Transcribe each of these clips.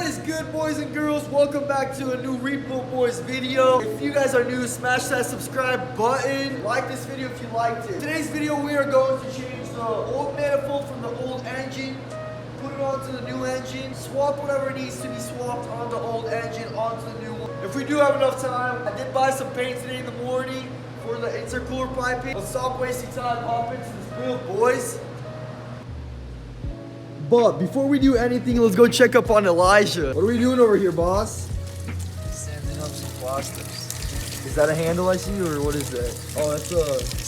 What is good, boys and girls? Welcome back to a new Repo Boys video. If you guys are new, smash that subscribe button. Like this video if you liked it. Today's video, we are going to change the old manifold from the old engine, put it onto the new engine, swap whatever needs to be swapped on the old engine onto the new one. If we do have enough time, I did buy some paint today in the morning for the intercooler piping. Let's stop wasting time, hop into this build, boys. But before we do anything, let's go check up on Elijah. What are we doing over here, boss? Sanding up some plastics. Is that a handle I see, or what is that? Oh, that's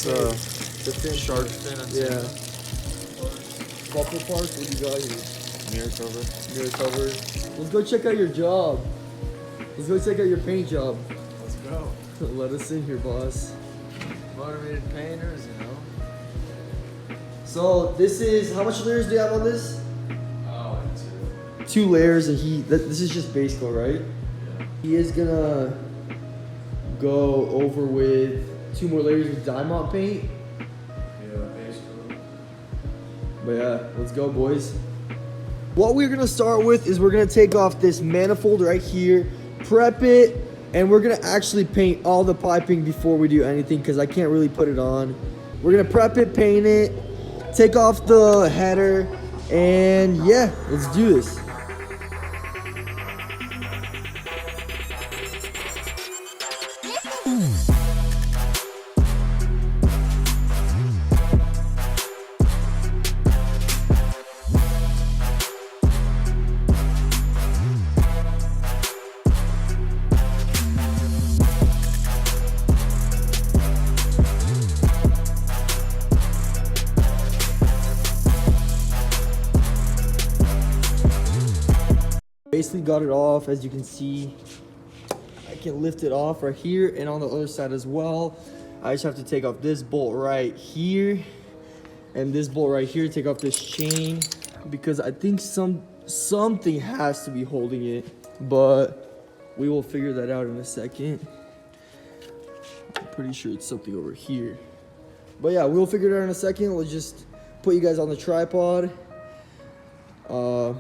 It's a fin. shark fin. Yeah. Bumper parts, what do you got here? Mirror cover. Mirror cover. Let's go check out your job. Let's go check out your paint job. Let's go. Let us in here, boss. Motivated painters, you know. So this is, how much layers do you have on this? Oh, and 2 layers, and this is just base coat, right? Yeah. He is gonna go over with 2 more layers of diamond paint. Yeah, base coat. But yeah, let's go, boys. What we're gonna start with is we're gonna take off this manifold right here, prep it, and we're gonna actually paint all the piping before we do anything because I can't really put it on. We're gonna prep it, paint it, take off the header, and yeah, let's do this. Basically got it off, as you can see. I can lift it off right here and on the other side as well. I just have to take off this bolt right here and this bolt right here, take off this chain because I think something has to be holding it, but we will figure that out in a second. I'm pretty sure it's something over here, but yeah, we'll figure it out in a second. Let's just put you guys on the tripod,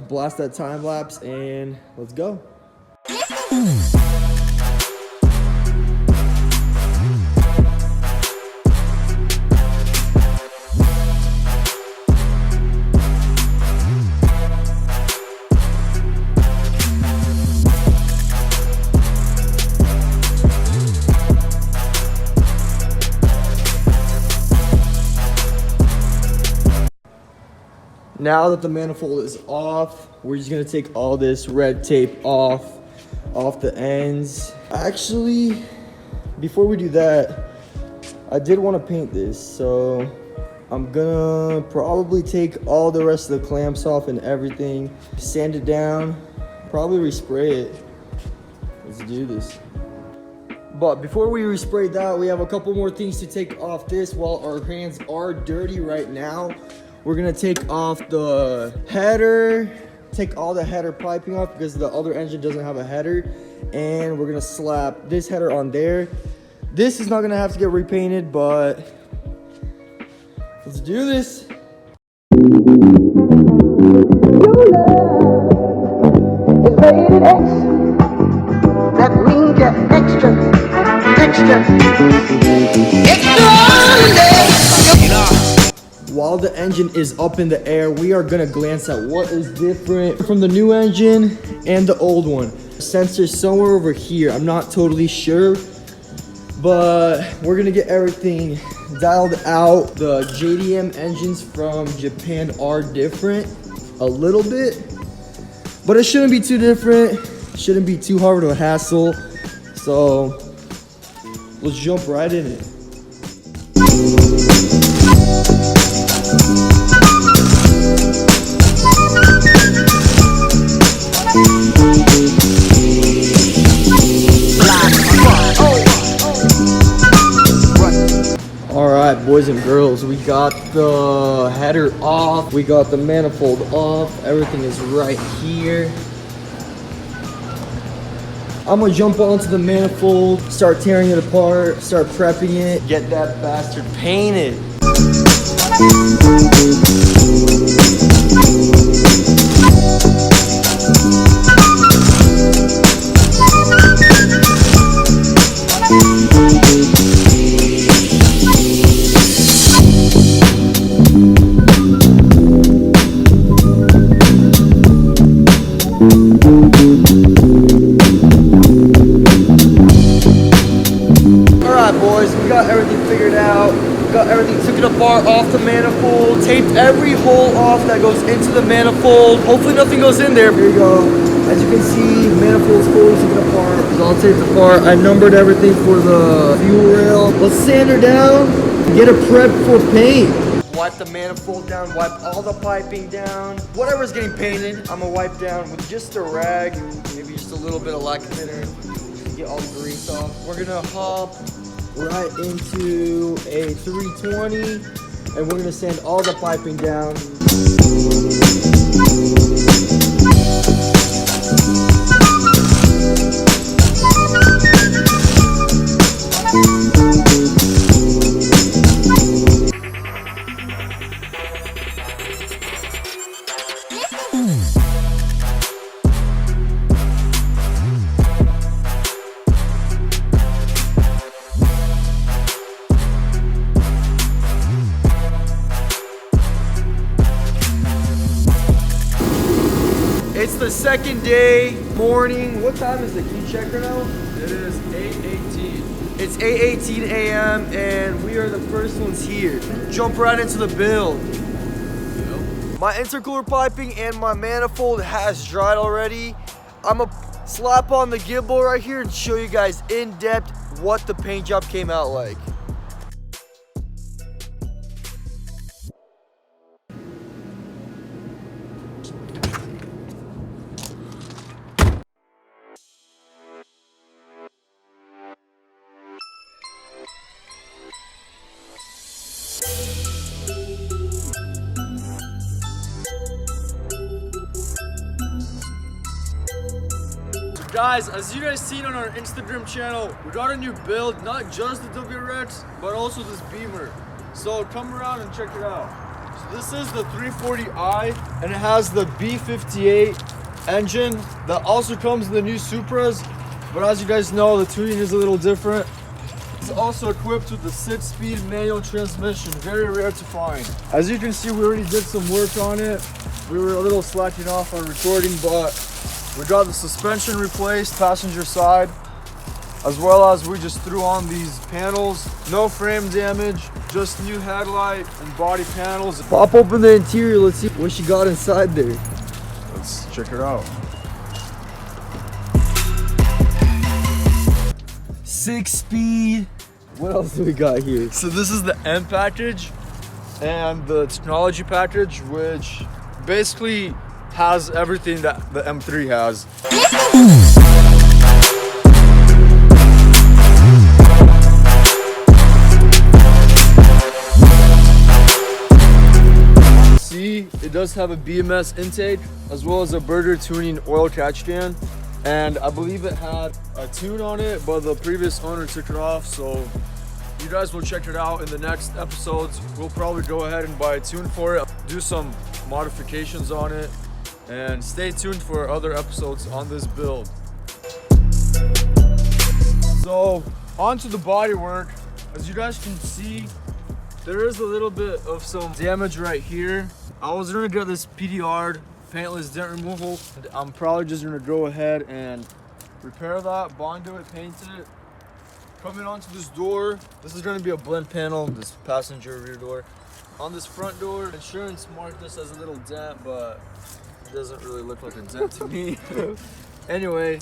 blast that time lapse, and let's go. Now that the manifold is off, we're just gonna take all this red tape off the ends. Actually, before we do that, I did want to paint this, so I'm gonna probably take all the rest of the clamps off and everything, sand it down, probably respray it. Let's do this. But before we respray that, we have a couple more things to take off this while our hands are dirty right now. We're gonna take off the header, take all the header piping off because the other engine doesn't have a header, and we're gonna slap this header on there. This is not gonna have to get repainted, but let's do this. Your love is rated X. That means you're extraordinary. While the engine is up in the air, we are gonna glance at what is different from the new engine and the old one. Sensor somewhere over here, I'm not totally sure, but we're gonna get everything dialed out. The JDM engines from Japan are different a little bit, but it shouldn't be too different, shouldn't be too hard of a hassle, so let's jump right in it. Alright, boys and girls, we got the header off, we got the manifold off, everything is right here. I'm gonna jump onto the manifold, start tearing it apart, start prepping it, get that bastard painted. part off the manifold, taped every hole off that goes into the manifold. Hopefully nothing goes in there. Here you go. As you can see, manifold's fully taken apart. It's all taped apart. I numbered everything for the fuel rail. Let's sand her down, get her prepped for paint. Wipe the manifold down, wipe all the piping down. Whatever's getting painted, I'm gonna wipe down with just a rag, maybe just a little bit of lacquer thinner to get all the grease off. We're gonna hop right into a 320 and we're gonna sand all the piping down. It's the second day, morning. What time is it? Can you check right now? It is 8:18. It's 8:18 a.m. and we are the first ones here. Jump right into the build. Yep. My intercooler piping and my manifold has dried already. I'm gonna slap on the gimbal right here and show you guys in depth what the paint job came out like. Guys, as you guys seen on our Instagram channel, we got a new build, not just the WRX, but also this Beamer. So come around and check it out. So this is the 340i, and it has the B58 engine that also comes in the new Supras. But as you guys know, the tuning is a little different. It's also equipped with the 6-speed manual transmission, very rare to find. As you can see, we already did some work on it. We were a little slacking off on recording, but we got the suspension replaced, passenger side, as well as we just threw on these panels. No frame damage, just new headlight and body panels. Pop open the interior, let's see what she got inside there. Let's check it out. 6-speed. What else do we got here? So this is the M package and the technology package, which basically has everything that the M3 has. See, it does have a BMS intake as well as a burger tuning oil catch can, and I believe it had a tune on it, but the previous owner took it off, so you guys will check it out in the next episodes. We'll probably go ahead and buy a tune for it, do some modifications on it, and stay tuned for other episodes on this build. So on to the body work. As you guys can see, there is a little bit of some damage right here. I was gonna get this PDR'd, paintless dent removal. I'm probably just gonna go ahead and repair that, bond it, paint it. Coming onto this door, this is gonna be a blend panel, this passenger rear door. On this front door, insurance marked this as a little dent, but it doesn't really look like a dent to me. Anyway,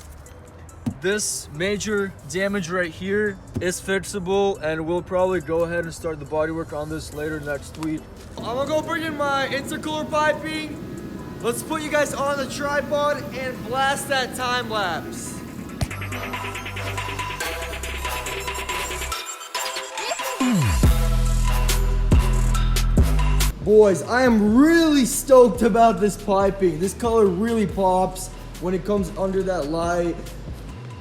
this major damage right here is fixable, and we'll probably go ahead and start the bodywork on this later next week. I'm gonna go bring in my intercooler piping. Let's put you guys on the tripod and blast that time lapse. Boys, I am really stoked about this piping. This color really pops when it comes under that light.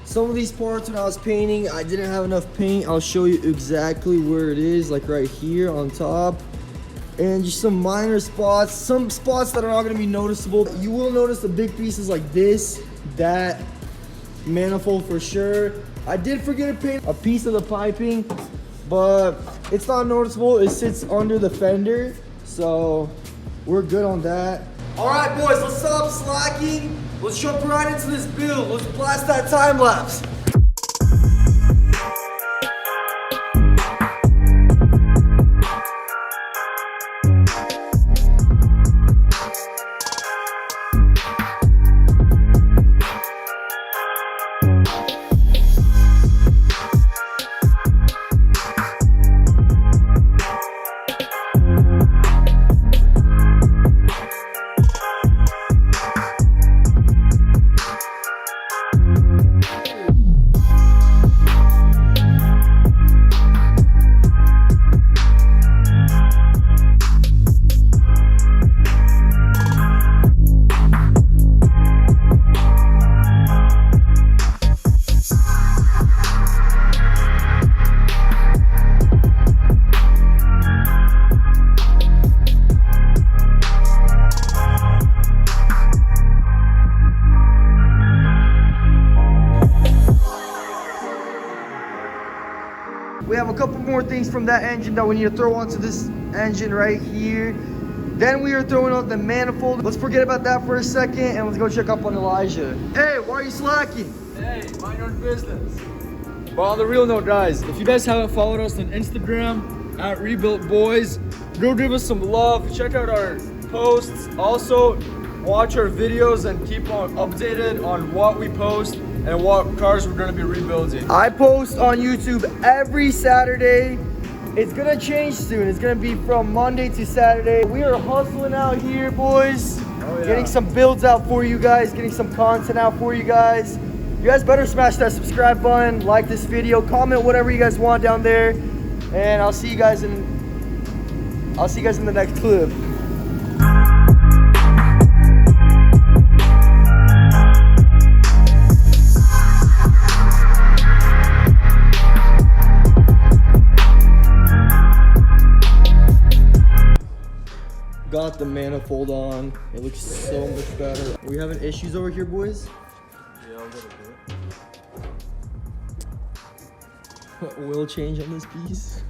Some of these parts when I was painting, I didn't have enough paint. I'll show you exactly where it is, like right here on top. And just some minor spots, some spots that are not gonna be noticeable. You will notice the big pieces like this, that manifold for sure. I did forget to paint a piece of the piping, but it's not noticeable. It sits under the fender. So we're good on that. All right, boys, let's stop slacking. Let's jump right into this build. Let's blast that time lapse. things from that engine that we need to throw onto this engine right here. Then we are throwing out the manifold. Let's forget about that for a second and let's go check up on Elijah. Hey, why are you slacking? Hey, mind your own business. But on the real note, guys, if you guys haven't followed us on Instagram at Rebuilt Boys, go give us some love. Check out our posts. Also, watch our videos and keep on updated on what we post and what cars we're gonna be rebuilding. I post on YouTube every Saturday. It's gonna change soon. It's gonna be from Monday to Saturday. We are hustling out here, boys. Oh, yeah. Getting some builds out for you guys, getting some content out for you guys. You guys better smash that subscribe button, like this video, comment whatever you guys want down there, and I'll see you guys in the next clip. Got the manifold on. It looks so much better. We having issues over here, boys? Yeah, a little bit. Oil change on this piece.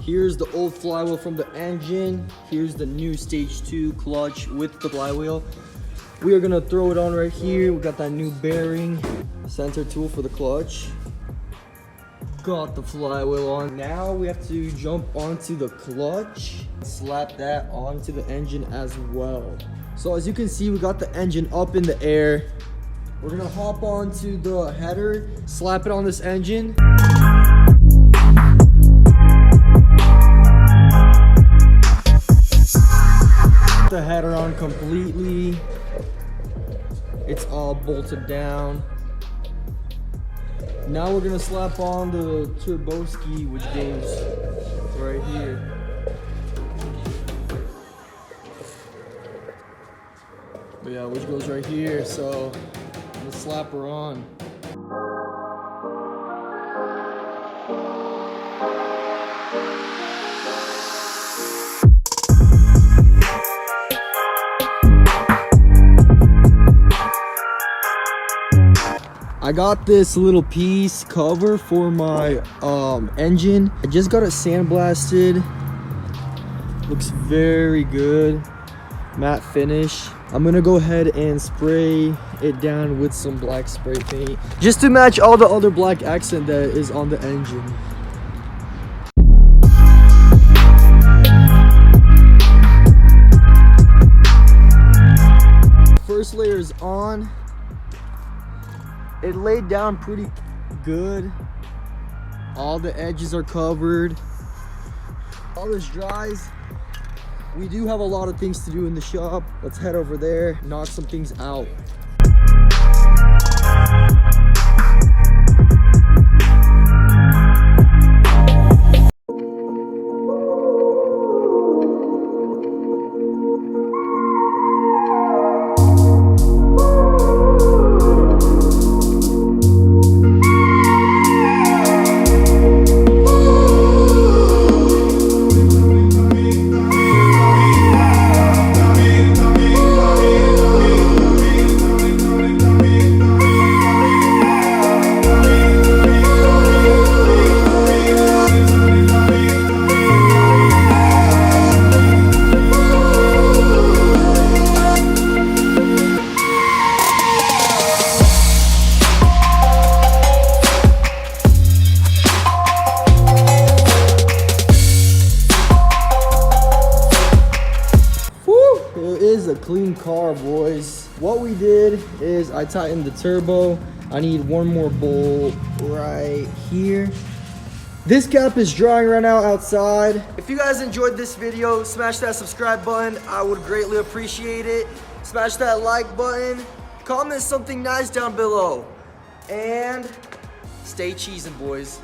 Here's the old flywheel from the engine. Here's the new stage 2 clutch with the flywheel. We are gonna throw it on right here. We got that new bearing center tool for the clutch. Got the flywheel on. Now we have to jump onto the clutch, slap that onto the engine as well. So as you can see, we got the engine up in the air. We're gonna hop onto the header, slap it on this engine. The header on completely. It's all bolted down. Now we're gonna slap on the turbo ski, which goes right here. But yeah, which goes right here. So let's slap her on. I got this little piece cover for my engine. I just got it sandblasted. Looks very good. Matte finish. I'm gonna go ahead and spray it down with some black spray paint just to match all the other black accent that is on the engine. First layer is on. It laid down pretty good. All the edges are covered. All this dries. We do have a lot of things to do in the shop. Let's head over there, knock some things out. A clean car, boys. What we did is I tightened the turbo. I need one more bolt right here. This cap is drying right now outside. If you guys enjoyed this video, smash that subscribe button. I would greatly appreciate it. Smash that like button. Comment something nice down below. And stay cheesing, boys.